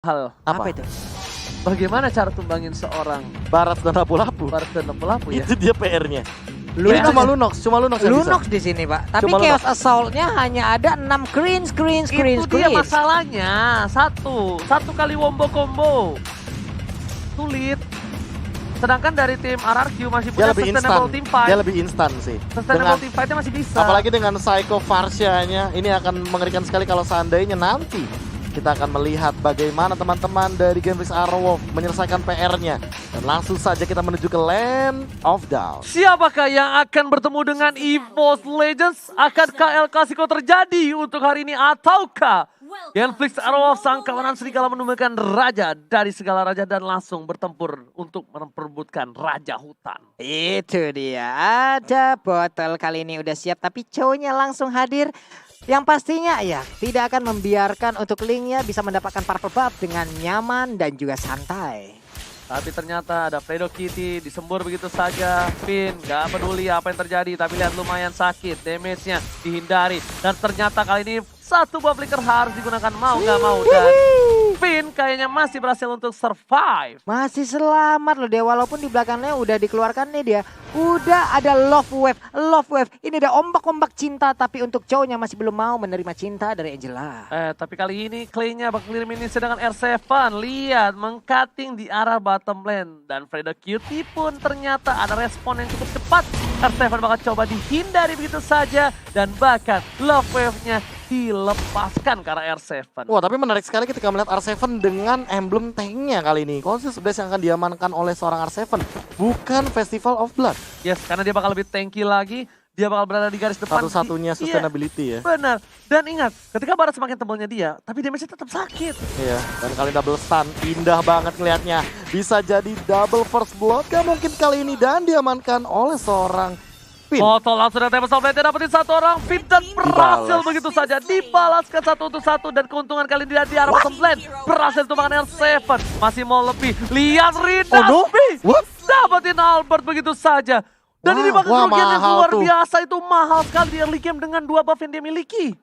hal. Apa itu? Bagaimana cara tumbangin seorang Barat dan lapu-lapu. Barat dan lapu-lapu ya? Itu dia PR-nya. Ini Lunox cuma ya? Lunox yang bisa. Lunox di sini, Pak. Tapi Cuma Chaos Lunox. Assault-nya hanya ada 6 screen. Itu dia masalahnya. Satu kali wombo combo. Sulit. Sedangkan dari tim RRQ masih Dia punya lebih instan. sustainable team fight. Dia lebih instan sih. Sustainable team fight-nya masih bisa. Apalagi dengan Psycho Farsia-nya, ini akan mengerikan sekali kalau seandainya nanti kita akan melihat bagaimana teman-teman dari Genflix Airwolf menyelesaikan PR-nya. Dan langsung saja kita menuju ke Land of Doubt. Siapakah yang akan bertemu dengan EVOS Legends? Akankah El Clasico terjadi untuk hari ini ataukah Genflix Airwolf sang kawanan serigala menemukan raja dari segala raja dan langsung bertempur untuk memperebutkan raja hutan? Itu dia. Ada botol kali ini udah siap tapi cowoknya langsung hadir. Yang pastinya ya tidak akan membiarkan untuk Linknya bisa mendapatkan purple buff dengan nyaman dan juga santai. Tapi ternyata ada Fredo Kitty disembur begitu saja. Finn gak peduli apa yang terjadi tapi lihat lumayan sakit. Damage-nya dihindari. Dan ternyata kali ini satu buff flicker harus digunakan mau gak mau. Dan Finn kayaknya masih berhasil untuk survive. Masih selamat loh dia walaupun di belakangnya udah dikeluarkan nih dia. Udah ada love wave. Ini ada ombak-ombak cinta tapi untuk cowoknya masih belum mau menerima cinta dari Angela. Tapi kali ini Clay-nya bakal kirim ini sedangkan R7 lihat mengcutting di arah bottom lane. Dan Fredo Cutie pun ternyata ada respon yang cukup cepat. R7 bakal coba dihindari begitu saja dan bahkan love wave-nya dilepaskan ke arah R7. Wah, tapi menarik sekali ketika melihat R7 dengan emblem tanknya kali ini. Conscious Blast yang akan diamankan oleh seorang R7, bukan Festival of Blood. Yes, karena dia bakal lebih tanky lagi. Dia bakal berada di garis depan. Satu-satunya sustainability ya. Benar. Dan ingat, ketika barat semakin tebalnya dia, tapi damage-nya tetap sakit. Iya, dan kali double stun, indah banget ngelihatnya. Bisa jadi double first blood, gak mungkin kali ini dan diamankan oleh seorang Finn. Botol langsung dari Table Blade dapetin satu orang Finn dan berhasil begitu saja dibalaskan 1-1 dan keuntungan kali ini di arah bottom lane berhasil tumbangkan R7 masih mau lebih lihat Rinasmi dapetin Albert begitu saja dan ini bakal kerugian yang luar biasa itu mahal sekali di early game dengan 2 buff yang dia miliki.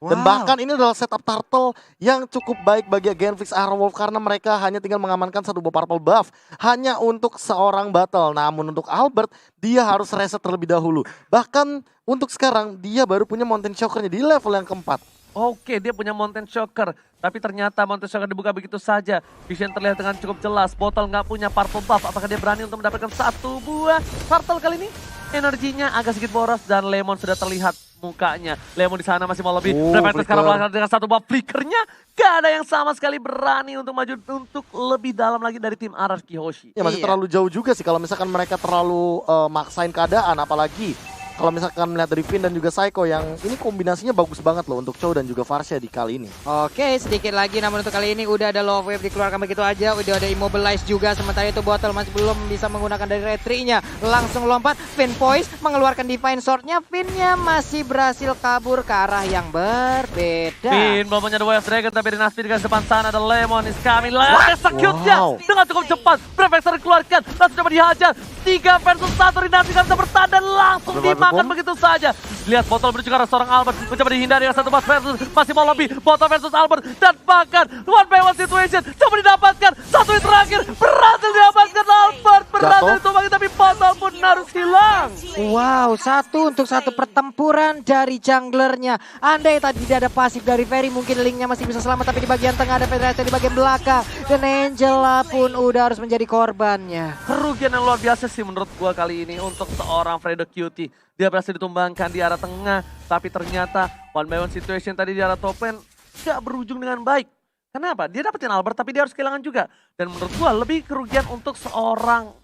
Dan bahkan ini adalah setup turtle yang cukup baik bagi Genflix Airwolf karena mereka hanya tinggal mengamankan 1 buah purple buff hanya untuk seorang battle. Namun untuk Albert dia harus reset terlebih dahulu. Bahkan untuk sekarang dia baru punya Mountain Shocker-nya di level yang keempat. Oke, dia punya Mountain Shocker. Tapi ternyata Mountain Shocker dibuka begitu saja. Vision terlihat dengan cukup jelas. Botol nggak punya purple buff. Apakah dia berani untuk mendapatkan 1 buah turtle kali ini? Energinya agak sedikit boros dan Lemon sudah terlihat mukanya. Lemon di sana masih mau lebih. Prefect sekarang melakukan dengan 1 buah flickernya. Gak ada yang sama sekali berani untuk maju untuk lebih dalam lagi dari tim RRQ Hoshi. Ya masih terlalu jauh juga sih kalau misalkan mereka terlalu maksain keadaan, apalagi kalau misalkan melihat dari Finn dan juga Psycho yang ini kombinasinya bagus banget loh untuk Chow dan juga Farsia di kali ini. Oke, sedikit lagi namun untuk kali ini udah ada love wave dikeluarkan begitu aja. Udah ada immobilize juga sementara itu Bottle masih belum bisa menggunakan dari retry-nya. Langsung lompat, Finn Poise mengeluarkan Divine Sword-nya. Finn-nya masih berhasil kabur ke arah yang berbeda. Finn belum punya The Way of Dragon tapi di Nasfi di garis depan sana ada Lemon is coming. Execute-nya dengan cukup cepat. Prefect dikeluarkan, langsung coba dihajar. 3 versus 1 Rinasfi kan bisa bertahan dan langsung dimakan begitu saja. Lihat Botol menuju ke arah seorang Albert. Mencoba dihindari 1 buff versus. Masih mau lobby. Botol versus Albert. Dan bahkan 1v1 situation. Coba didapatkan. 1 hit terakhir. Berhasil didapatkan Albert. Berhasil ditumbangin tapi Botol pun harus hilang. Wow, 1 untuk 1 pertempuran dari junglernya. Andai tadi tidak ada pasif dari Ferry mungkin Linknya masih bisa selamat. Tapi di bagian tengah ada Federasi di bagian belakang. Dan Angela pun udah harus menjadi korbannya. Kerugian yang luar biasa sih menurut gua kali ini untuk seorang Fredo Cutie. Dia berhasil ditumbangkan di arah tengah, tapi ternyata 1v1 situation tadi di arah top lane gak berujung dengan baik. Kenapa? Dia dapetin Albert tapi dia harus kehilangan juga. Dan menurut gua lebih kerugian untuk seorang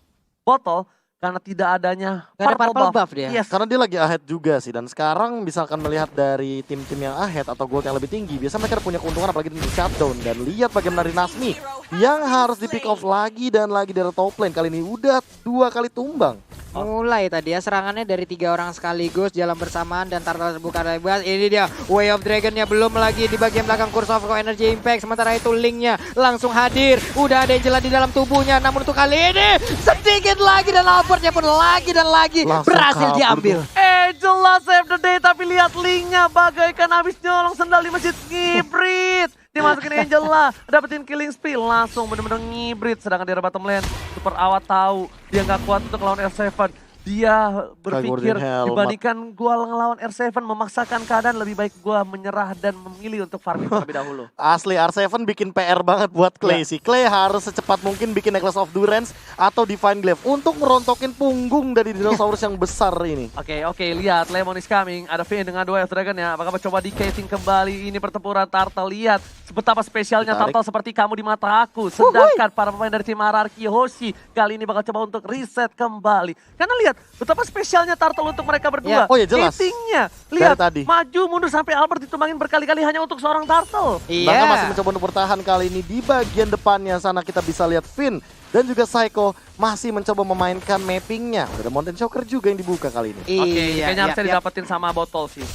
Botol karena tidak adanya purple buff dia. Yes. Karena dia lagi ahead juga sih, dan sekarang misalkan melihat dari tim-tim yang ahead atau gold yang lebih tinggi, biasanya mereka punya keuntungan apalagi di shutdown. Dan lihat bagaimana Rinasmi yang harus di pick off lagi dan lagi dari top lane, kali ini udah 2 kali tumbang. Mulai tadi ya serangannya dari 3 orang sekaligus jalan bersamaan dan Turtle terbuka bebas. Ini dia Way of Dragon-nya belum lagi di bagian belakang Curse of Energy Impact. Sementara itu Linknya langsung hadir. Udah ada Angela di dalam tubuhnya. Namun untuk kali ini sedikit lagi dan Albertnya pun lagi dan lagi langsung berhasil diambil. Angela save the day tapi lihat Linknya bagaikan habis nyolong sendal di Masjid Ngibrit. dimasukin Angel lah, dapetin killing spree, langsung bener-bener ngibrit. Sedangkan di bottom lane, Super Awat tahu dia nggak kuat untuk lawan R7. Dia berpikir dibandingkan gua ngelawan R7 memaksakan keadaan, lebih baik gua menyerah dan memilih untuk farming terlebih dahulu. Asli R7 bikin PR banget buat Clay sih. Clay harus secepat mungkin bikin Necklace of Durance atau Divine Glaive untuk merontokin punggung dari dinosaurus yang besar ini. Oke, lihat Lemon is coming. Ada Finn dengan dua Dragon ya. Apakah coba di casing kembali ini pertempuran Turtle. Lihat betapa spesialnya Turtle seperti kamu di mata aku. Sedangkan para pemain dari tim Ararki Hoshi kali ini bakal coba untuk reset kembali. Karena lihat betapa spesialnya Turtle untuk mereka berdua. Oh ya jelas. Casingnya lihat tadi. maju mundur sampai Albert ditumbangin berkali-kali hanya untuk seorang Turtle. Bahkan masih mencoba untuk bertahan kali ini di bagian depannya sana kita bisa lihat Finn dan juga Psycho masih mencoba memainkan mappingnya. Ada Mountain Shocker juga yang dibuka kali ini. Oke, kayaknya harusnya didapetin sama botol sih.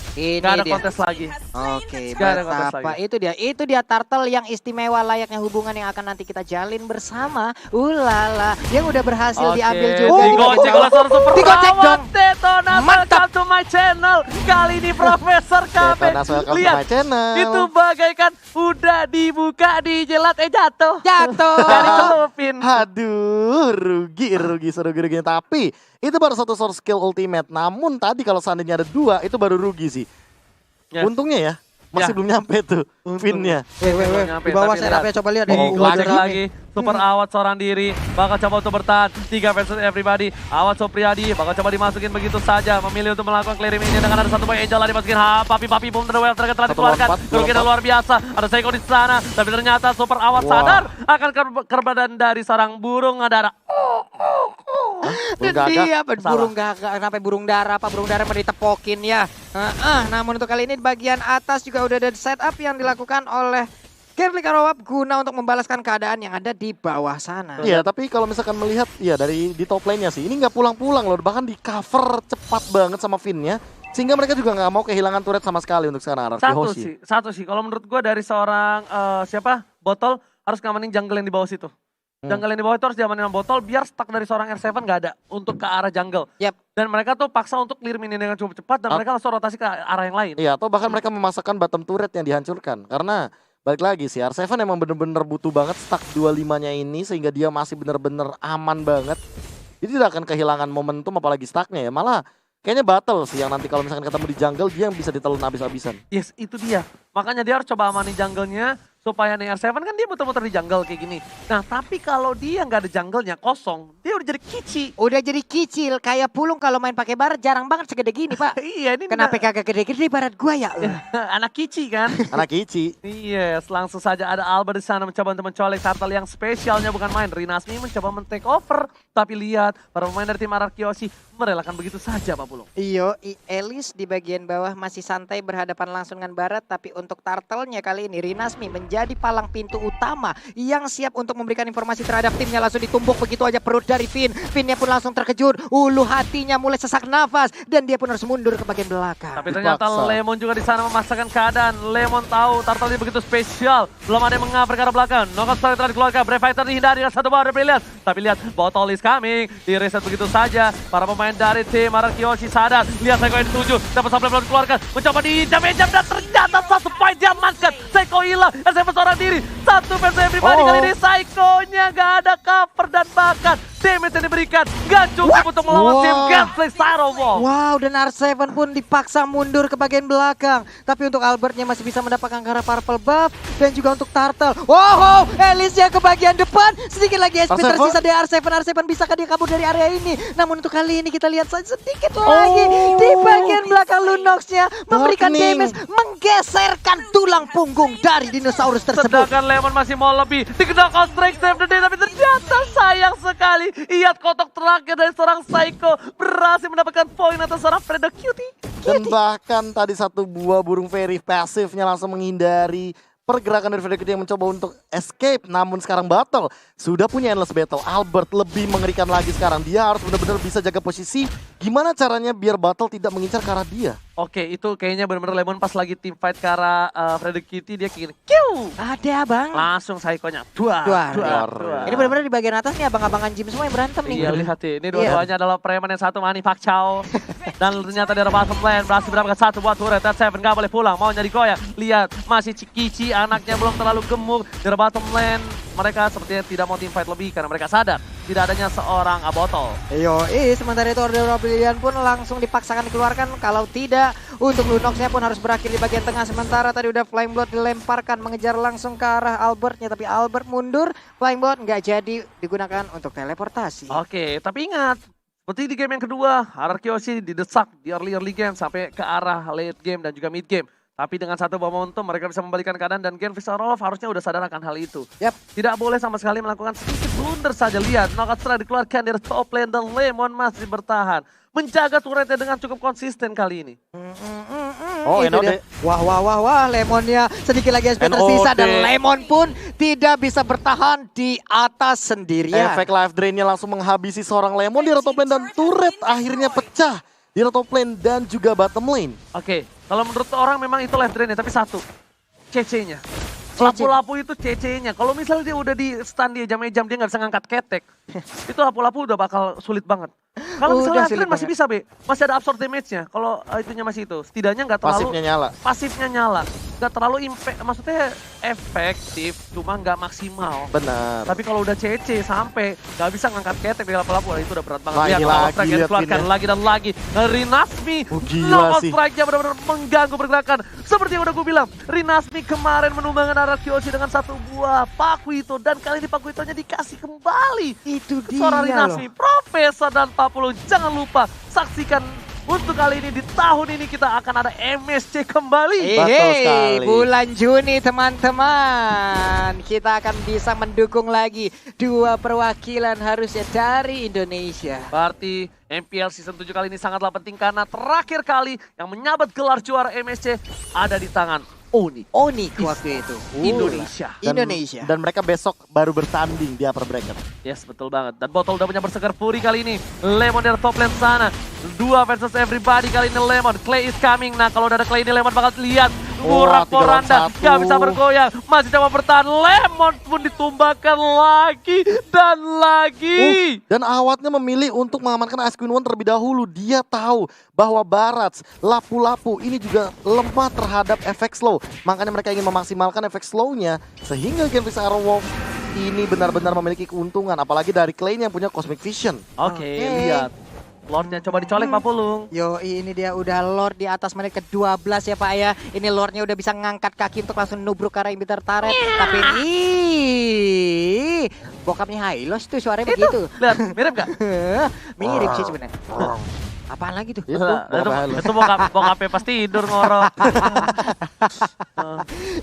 Gak ada kontes lagi. Oke, Gak ada kontes betapa lagi. itu dia Turtle yang istimewa, layaknya hubungan yang akan nanti kita jalin bersama. Ulala, yang udah berhasil diambil juga. Digocek oleh seorang Super Digocek Awat. dong. Detonas, Mantap. welcome to my channel. Kali ini Profesor KB. Detonas, welcome to Lihat, my channel. itu bagaikan udah dibuka, dijelat, jatuh. Jatuh. Dari celupin. Aduh, rugi serugi-ruginya. Tapi itu baru satu source skill ultimate. Namun tadi kalau seandainya ada dua, itu baru rugi sih. Ya. Untungnya ya, masih belum nyampe tuh Finn-nya. Weh, di bawah setup-nya coba lihat deh. Digocek lagi. Super Awat seorang diri. Bakal coba untuk bertahan. 3 versus everybody. Awat Supriyadi bakal coba dimasukin begitu saja. Memilih untuk melakukan clearing ini dengan ada satu boy Angel lah dimasukin. Papi boom dari Well telah dikeluarkan. Kerugian luar biasa. Ada Seiko di sana. Tapi ternyata Super Awat sadar akan keberadaan dari seorang burung dara. Dan dia burung gagak, kenapa burung dara mau ditepokin ya. Namun untuk kali ini di bagian atas juga udah ada setup yang dilakukan oleh Gambling Arrowab guna untuk membalaskan keadaan yang ada di bawah sana. Iya, tapi kalau misalkan melihat ya dari di top lane-nya sih, ini nggak pulang-pulang loh, bahkan di cover cepat banget sama Finn-nya. Sehingga mereka juga nggak mau kehilangan turret sama sekali untuk sekarang Ararki Hoshi. Satu sih, kalau menurut gua dari seorang Botol harus ngamanin jungle yang di bawah situ. Jungle yang di bawah itu harus diamanin sama Botol biar stuck dari seorang R7 nggak ada untuk ke arah jungle. Yap. Dan mereka tuh paksa untuk clear minion dengan cukup cepat dan mereka langsung rotasi ke arah yang lain. Iya, atau bahkan mereka memasakkan bottom turret yang dihancurkan. Karena balik lagi sih, R7 emang bener-bener butuh banget stack 25-nya ini sehingga dia masih bener-bener aman banget. Jadi tidak akan kehilangan momentum apalagi stacknya ya. Malah kayaknya battle sih yang nanti kalau misalkan ketemu di jungle dia yang bisa ditelan habis-habisan. Yes, itu dia. Makanya dia harus coba amanin jungle-nya supaya nih R7 kan dia muter-muter di jungle kayak gini. Nah, tapi kalau dia nggak ada jungle-nya kosong, dia udah jadi kici. Udah jadi kicil, kayak Pulung kalau main pakai baret jarang banget segede gini, Pak. Iya, ini Kenapa kagak gede-gede baret gua ya? anak kici kan? Anak Ichi. Yes, langsung saja ada Albert di sana mencoba untuk mencolek Turtle yang spesialnya bukan main. Rinasmi mencoba men-take over. Tapi lihat, para pemain dari tim Ararki Hoshi merelakan begitu saja, Pak Pulung. Iyo, Elis di bagian bawah masih santai berhadapan langsung dengan barat. Tapi untuk Turtle-nya kali ini, Rinasmi menjadi palang pintu utama yang siap untuk memberikan informasi terhadap timnya. Langsung ditumbuk begitu aja perut dari Finn. Finn-nya pun langsung terkejut. Ulu hatinya mulai sesak nafas. Dan dia pun harus mundur ke bagian belakang. Tapi ternyata Lemon juga di sana memaksakan keadaan. Lemon tahu Turtle ini begitu spesial. Belum ada yang mengapa ke arah belakang. Knockout strike telah dikeluarkan. Brave Fighter dihindari dengan satu bawah brilliant. Tapi lihat, Botol is coming. Di reset begitu saja. Para pemain dari tim Ararki Hoshi sadar. Lihat Seiko yang dituju. Dapat supply belum dikeluarkan. Mencoba di-jam dan ternyata satu point diamankan. Seiko hilang. R7 seorang diri. Satu versus everybody kali ini. Seiko-nya gak ada cover dan bahkan damage yang diberikan gak cukup untuk melawan tim Gunflame Starowolf. Wow, dan R7 pun dipaksa mundur ke bagian belakang. Tapi untuk Albertnya masih bisa mendapatkan ke arah purple buff. Dan juga untuk Turtle. Wow, Elisnya ke bagian depan. Sedikit lagi SP tersisa dari R7. R7 bisakah dia kabur dari area ini? Namun untuk kali ini kita lihat saja sedikit lagi. Di bagian belakang Lunox-nya memberikan damage. Menggeserkan tulang punggung dari dinosaurus tersebut. Sedangkan Lemon masih mau lebih. Dikejar strike save the day. Tapi ternyata sayang sekali. Lihat kotak terakhir dari seorang Psycho berhasil mendapatkan poin atas seorang Fredo Cutie. Dan bahkan tadi satu buah burung fairy pasifnya langsung menghindari pergerakan dari Fredo Cutie yang mencoba untuk escape. Namun sekarang battle sudah punya endless battle. Albert lebih mengerikan lagi sekarang. Dia harus benar-benar bisa jaga posisi. Gimana caranya biar battle tidak mengincar ke arah dia? Oke, itu kayaknya bener-bener Lemon pas lagi team fight ke arah Freddy Kitty, dia kayak gini, kiu! Ada bang. Langsung Saiko-nya, duar. Ini benar-benar di bagian atas nih abang-abangan gym semua yang berantem nih. Iya, lihat nih, ini dua-duanya adalah preman yang satu Manny Pacquiao. Dan ternyata di bottom lane berhasil mendapatkan satu buat turret. Dead Seven gak boleh pulang, mau nyari goyang. Lihat, masih Cikici, anaknya belum terlalu gemuk. Di bottom lane, mereka sepertinya tidak mau team fight lebih karena mereka sadar tidak adanya seorang Abotol. Sementara itu Order of Oblivion pun langsung dipaksakan dikeluarkan. Kalau tidak, untuk Lunox-nya pun harus berakhir di bagian tengah. Sementara tadi udah Flying Blood dilemparkan mengejar langsung ke arah Albertnya. Tapi Albert mundur, Flying Blood nggak jadi digunakan untuk teleportasi. Oke, tapi ingat, seperti di game yang kedua, Ararkyoshi didesak di early game sampai ke arah late game dan juga mid game. Tapi dengan satu momentum mereka bisa membalikan keadaan dan Genfix Arolov harusnya udah sadar akan hal itu. Tidak boleh sama sekali melakukan sedikit blunder saja. Lihat, knockout strike dikeluarkan dari top lane dan Lemon masih bertahan. Menjaga turretnya dengan cukup konsisten kali ini. Oh, NOD. Wah, Lemonnya sedikit lagi SP tersisa dan Lemon pun tidak bisa bertahan di atas sendirian. Efek life drainnya langsung menghabisi seorang Lemon di top lane dan turret akhirnya pecah di top lane dan juga bottom lane. Oke, kalau menurut orang memang itu life drain-nya, tapi satu, CC-nya. Lapu-lapu itu CC-nya. Kalau misalnya dia udah di stun dia jam-jam dia nggak bisa ngangkat ketek, itu lapu-lapu udah bakal sulit banget. Kalau misalnya life drain masih bisa, masih ada absorb damage-nya. Kalau itunya masih itu, setidaknya nggak terlalu pasifnya nyala. Nggak terlalu impact, maksudnya efektif, cuma nggak maksimal. Benar. Tapi kalau udah CC sampai nggak bisa ngangkat ketek di lapu-lapu, itu udah berat banget. Lagi Dikeluarkan lagi dan lagi dari Nasmi. Gila sih. Strike-nya benar-benar mengganggu pergerakan. Seperti yang udah gue bilang, Rinasmi kemarin menumbangkan Ararkyoshi dengan satu buah Pakuito. Dan kali ini Pakuitonya dikasih kembali. Itu dia Seorang Rinasmi, Profesor dan Papulung. Jangan lupa saksikan untuk kali ini, di tahun ini kita akan ada MSC kembali. Betul sekali. Bulan Juni teman-teman, kita akan bisa mendukung lagi dua perwakilan harusnya dari Indonesia. Berarti MPL Season 7 kali ini sangatlah penting karena terakhir kali yang menyabet gelar juara MSC ada di tangan Onyx waktu itu. Indonesia. Dan mereka besok baru bertanding di upper bracket. Yes, betul banget. Dan Botol udah punya berseger Fury kali ini. Lemon dari top lane sana. 2 versus everybody kali ini Lemon. Clay is coming. Nah, kalau udah ada Clay ini Lemon bakal lihat. Murah Poranda. Gak bisa bergoyang. Masih coba bertahan. Lemon pun ditumbangkan lagi. Dan lagi. Dan awatnya memilih untuk mengamankan Ice Queen One terlebih dahulu. Dia tahu bahwa Barats, lapu-lapu ini juga lemah terhadap efek slow. Makanya mereka ingin memaksimalkan efek slow-nya. Sehingga Genfix Arrow ini benar-benar memiliki keuntungan. Apalagi dari Clay yang punya Cosmic Vision. Oke, lihat. Lordnya coba dicolek Pak Pulung. Yo, ini dia udah Lord di atas menit ke-12 ya Pak ya. Ini Lordnya udah bisa ngangkat kaki untuk langsung nubruk ke arah Inhibitor turret. Tapi bokapnya Hylos tuh suaranya begitu. Lihat, mirip gak? Mirip sih sebenarnya. Apaan lagi tuh? Itu bokapnya pasti tidur ngorok.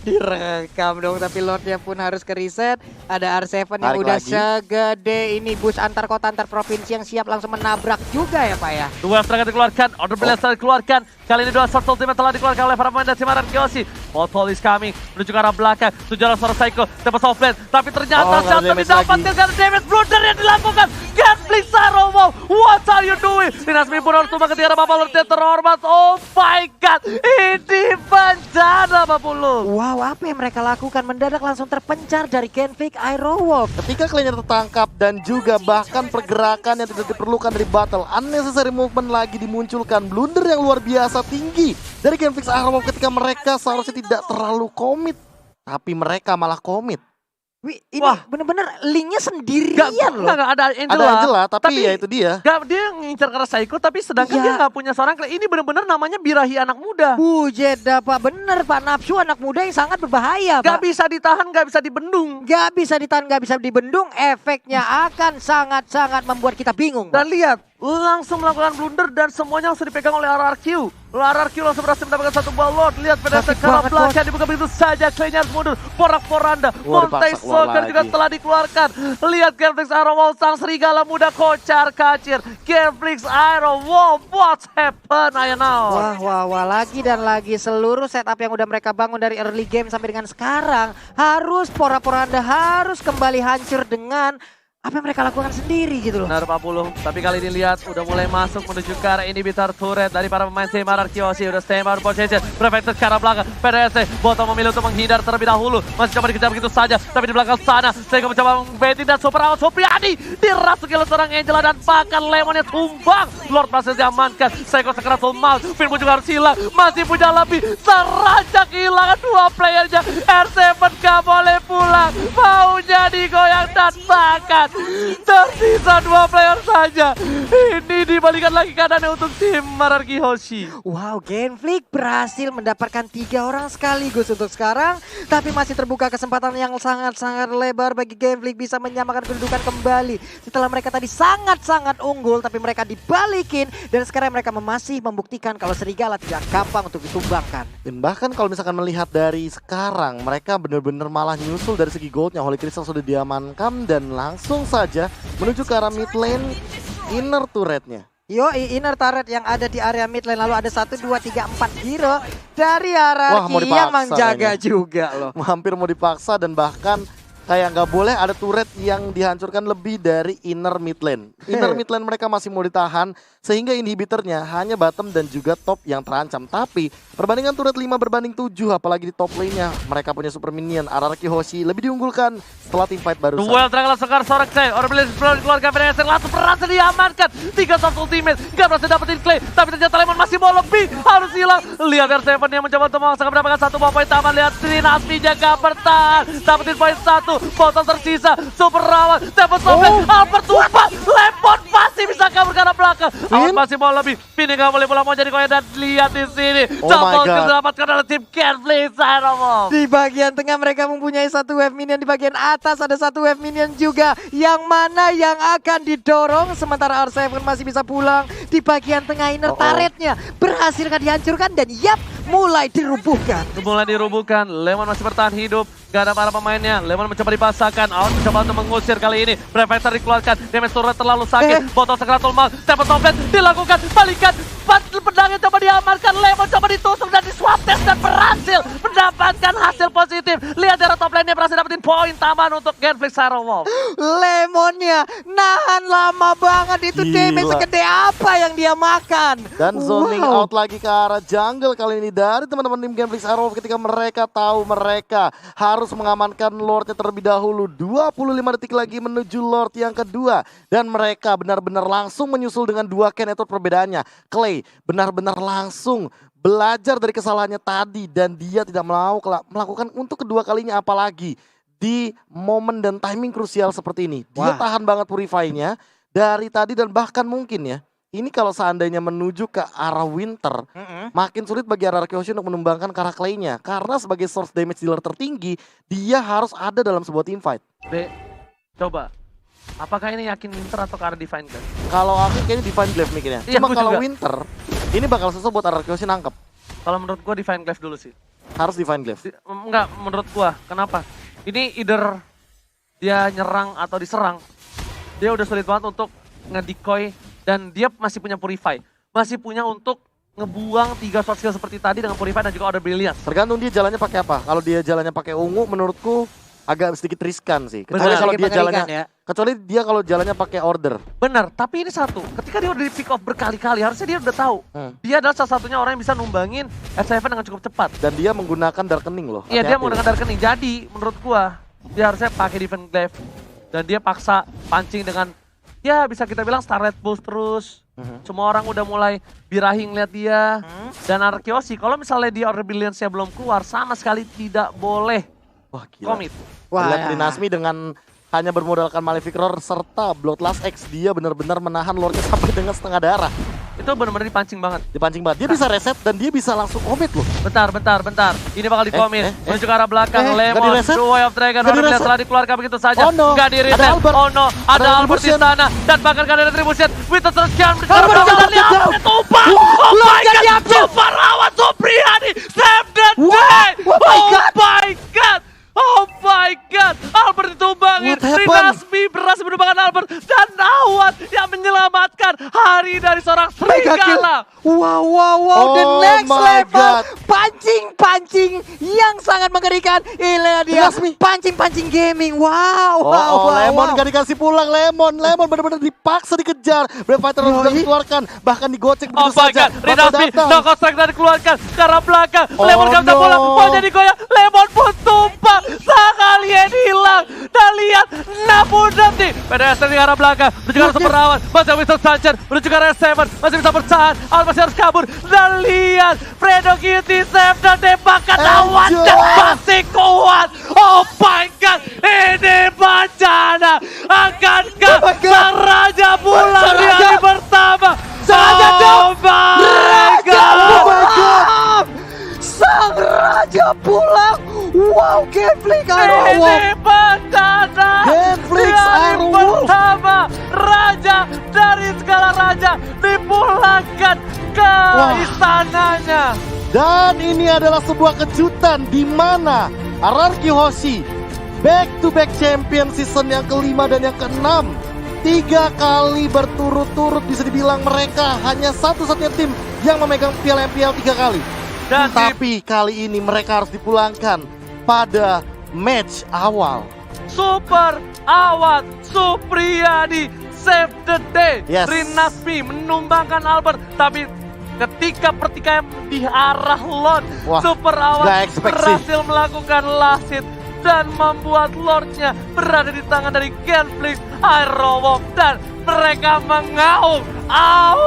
Direkam dong, tapi Lordnya pun harus ke reset. Ada R7 yang udah segede ini bus antar kota antar provinsi yang siap langsung menabrak juga ya Pak ya. Dua serangan dikeluarkan, Order Blaster dikeluarkan. Kali ini dua short ultimate telah dikeluarkan oleh para pemain dari Ararkyoshi. Botol is coming, menuju ke arah belakang. Tujuan seorang Psycho, dapat soft lane. Tapi ternyata shot didapatkan karena damage blunder yang dilakukan. Genfix Arrow, what are you doing? Dinasmi pun harus tumbang ketika ada Bapak Lord yang terhormat. Oh my god, ini bencana Bapak Lord. Wow, apa yang mereka lakukan? Mendadak langsung terpencar dari Genfix Aerowalk. Ketika kliennya tertangkap dan juga bahkan pergerakan yang tidak diperlukan dari battle, unnecessary movement lagi dimunculkan, blunder yang luar biasa tinggi dari Genfix Aerowalk ketika mereka seharusnya tidak terlalu komit, tapi mereka malah komit. Wih, ini bener-bener linknya sendirian loh. Gak ada Angela. Ada Angela, tapi ya itu dia. Dia ngincar ke arah Psycho, tapi sedangkan dia gak punya seorang Clay. Ini bener-bener namanya birahi anak muda. Bujeda Pak, bener Pak. Nafsu anak muda yang sangat berbahaya Pak. Gak bisa ditahan, gak bisa dibendung. Gak bisa ditahan, gak bisa dibendung. Efeknya akan sangat-sangat membuat kita bingung Pak. Dan lihat, langsung melakukan blunder dan semuanya langsung dipegang oleh RRQ. RRQ langsung berhasil mendapatkan satu buah Lord. Lihat pedasnya ke arah belakang, dibuka begitu saja. Claynya harus mundur. Porak Poranda, Montai Soccer juga telah dikeluarkan. Lihat Genfix Arrow, sang serigala muda kocar kacir. Genfix Arrow, what's happen I know. Wah, lagi dan lagi seluruh setup yang udah mereka bangun dari early game sampai dengan sekarang harus Poranda harus kembali hancur dengan apa yang mereka lakukan sendiri gitu loh. Benar 40, tapi kali ini lihat udah mulai masuk menuju ke arah inhibitor turret dari para pemain tim Ararkiosi. Udah stay out position, Prefector ke arah belakang. PDSC, Botol memilih untuk menghindar terlebih dahulu. Masih coba dikejar begitu saja, tapi di belakang sana Seiko mencoba membaiting dan super awal Supriyadi dirasuki oleh seorang Angela dan bahkan Lemonnya tumbang. Lord berhasil diamankan, Seiko sekeratul maut. Firmo juga harus hilang, masih punya lebih. Seranjak kehilangan dua playernya. R7 gak boleh pulang, maunya digoyang dan bahkan tersisa 2 player saja. Ini dibalikan lagi keadaannya untuk tim Ararkiosi. Wow, Genflix berhasil mendapatkan 3 orang sekaligus untuk sekarang. Tapi masih terbuka kesempatan yang sangat-sangat lebar bagi Genflix bisa menyamakan kedudukan kembali. Setelah mereka tadi sangat-sangat unggul, tapi mereka dibalikin. Dan sekarang mereka masih membuktikan kalau Serigala tidak gampang untuk ditumbangkan. Dan bahkan kalau misalkan melihat dari sekarang, mereka benar-benar malah nyusul dari segi goldnya. Holy Crystal sudah diamankan dan langsung saja menuju ke arah mid lane inner turretnya. Inner turret yang ada di area mid lane. Lalu ada 1, 2, 3, 4 hero dari Ararki yang menjaga juga loh. Hampir mau dipaksa dan bahkan kayak nggak boleh ada turret yang dihancurkan lebih dari inner mid lane. Inner mid lane mereka masih mau ditahan sehingga inhibitornya hanya bottom dan juga top yang terancam. Tapi perbandingan turret 5 berbanding 7 apalagi di top lane-nya mereka punya super minion. Ararkiosi lebih diunggulkan setelah team fight barusan. Duel Dragon Sekar Sorek Clay, Orbilis keluarga PDS yang langsung berhasil diamankan. 3 shot ultimate, gak berhasil dapetin Clay. Tapi ternyata Lemon masih mau lebih, harus hilang. Lihat R7 yang mencoba untuk memaksa mendapatkan 1 buah poin taman. Lihat Trinasmi jaga bertahan, dapetin poin 1. Botol tersisa, super rawat, dapat sobek, Albert tumpah. Lemon masih bisa kabur ke arah belakang. Albert masih mau lebih, Vini gak boleh pulang mau jadi koin dan lihat di sini. Double kill didapatkan oleh tim Genflix. Di bagian tengah mereka mempunyai 1 wave minion, di bagian atas ada 1 wave minion juga. Yang mana yang akan didorong sementara R7 masih bisa pulang. Di bagian tengah inner turretnya berhasilkah dihancurkan dan yap mulai dirubuhkan. Mulai dirubuhkan, Lemon masih bertahan hidup. Gak ada para pemainnya, Lemon mencoba dipasangkan. Out mencoba untuk mengusir kali ini. Prefector dikeluarkan, damage turret terlalu sakit. Botol sekeratul mal, tempat toplet dilakukan, balikan. Pedangnya coba diamankan, Lemon coba ditusuk dan diswap test dan berhasil mendapatkan hasil positif. Lihat dari top lane-nya berhasil dapetin poin tambahan untuk Genflix Wolf. Lemonnya nahan lama banget itu. Damage segede apa yang dia makan. Dan zoning out lagi ke arah jungle kali ini dari teman-teman tim Genflix Wolf ketika mereka tahu mereka harus mengamankan Lordnya terlebih dahulu. 25 detik lagi menuju Lord yang kedua. Dan mereka benar-benar langsung menyusul dengan 2 Ken. Itu perbedaannya. Clay benar-benar langsung belajar dari kesalahannya tadi. Dan dia tidak mau melakukan untuk kedua kalinya apalagi di momen dan timing krusial seperti ini. Dia tahan banget Purify-nya dari tadi dan bahkan mungkin ya. Ini kalau seandainya menuju ke arah winter, makin sulit bagi Ararkiosi untuk menumbangkan karakter Clay-nya. Karena sebagai source damage dealer tertinggi, dia harus ada dalam sebuah team fight. Coba. Apakah ini yakin winter atau ke arah Divine Glaive? Kalau aku kayaknya Divine Glaive mikirnya. Iya, Cuma kalau juga. winter, ini bakal susah buat Ararkiosi nangkep. Kalau menurut gua Divine Glaive dulu sih. Harus Divine Glaive. Enggak, menurut gua. Kenapa? Ini either dia nyerang atau diserang. Dia udah sulit banget untuk nge-decoy. Dan dia masih punya Purify. Masih punya untuk ngebuang 3 short skill seperti tadi dengan Purify dan juga Order Brilliance. Tergantung dia jalannya pakai apa. Kalau dia jalannya pakai ungu menurutku agak sedikit riskan sih. Kecuali kalau dia jalannya kecuali dia kalau jalannya pakai order. Benar, tapi ini satu. Ketika dia udah di pick off berkali-kali, harusnya dia udah tahu. Dia adalah salah satunya orang yang bisa numbangin S7 dengan cukup cepat. Dan dia menggunakan Darkening loh. Iya, dia menggunakan Darkening. Jadi, menurut gua, dia harusnya pakai Divine Glaive. Dan dia paksa pancing dengan, ya bisa kita bilang Starlight Boost terus. Semua orang udah mulai birahi ngeliat dia. Dan Ararkiosi, kalau misalnya dia Order Brilliance-nya belum keluar, sama sekali tidak boleh komit. Lihat Trinasmi dengan hanya bermodalkan Malefic Roar serta Bloodlust X, dia benar-benar menahan Lordnya sampai dengan setengah darah. Itu benar-benar dipancing banget. Dia bisa reset dan dia bisa langsung komit loh. Bentar. Ini bakal dikomit. Menuju ke arah belakang. Lemon, The Way of Dragon. Order setelah dikeluarkan begitu saja. Gak di reset. Oh no, ada Albert di sana. Dan bahkan gak ada retribution. Winter terus Albert tumpah. Oh my god, super rawat Supriyadi. Save the day. Oh my god. Oh my god, Albert ditumbangin. What happened? Rinasmi berhasil menumbangkan Albert dan Awad yang menyelamatkan hari dari seorang Mega kill. serigala. Wow, Oh the next my level. God. Pancing yang sangat mengerikan. Ini dia, Rinasmi. pancing gaming. Wow, Lemon gak dikasih pulang, Lemon benar-benar dipaksa dikejar. Brave Fighter sudah dikeluarkan, bahkan digocek Oh begitu my saja. god, Rinasmi knockout strike dan dikeluarkan ke arah belakang. Oh Lemon gak bisa no. pulang, mau jadi goyang. Lemon pun tumpah, sekalian hilang. Dan lihat, 60 detik. PDS dari arah belakang, menuju ke arah super rawan. Masih bisa Sanchez, menuju ke arah S7. Masih bisa bertahan, Al masih harus kabur. Dan lihat, Fredo Cutie save dan tembakan Awad dan masih kuat. Oh my god, ini bencana. Akankah sang raja pulang di hari pertama? Raja Oh my god. Sang raja pulang. Wow, Genflix Iron Wolf. Ini bencana. Genflix Di hari Iron Wolf. pertama, raja dari segala raja dipulangkan ke istananya. Dan ini adalah sebuah kejutan di mana RRQ Hoshi back-to-back champion season yang kelima dan yang keenam. 3 kali berturut-turut bisa dibilang mereka hanya satu-satunya tim yang memegang piala MPL 3 kali. Dan Tapi kali ini mereka harus dipulangkan pada match awal. Super Awad Supriyadi save the day. Yes. Rinasmi menumbangkan Albert, tapi ketika pertikaian di arah Lord, Wah, Super Awad nggak expect sih. berhasil melakukan last hit dan membuat Lordnya berada di tangan dari Genflix Iron Wolf dan mereka mengaum. Au!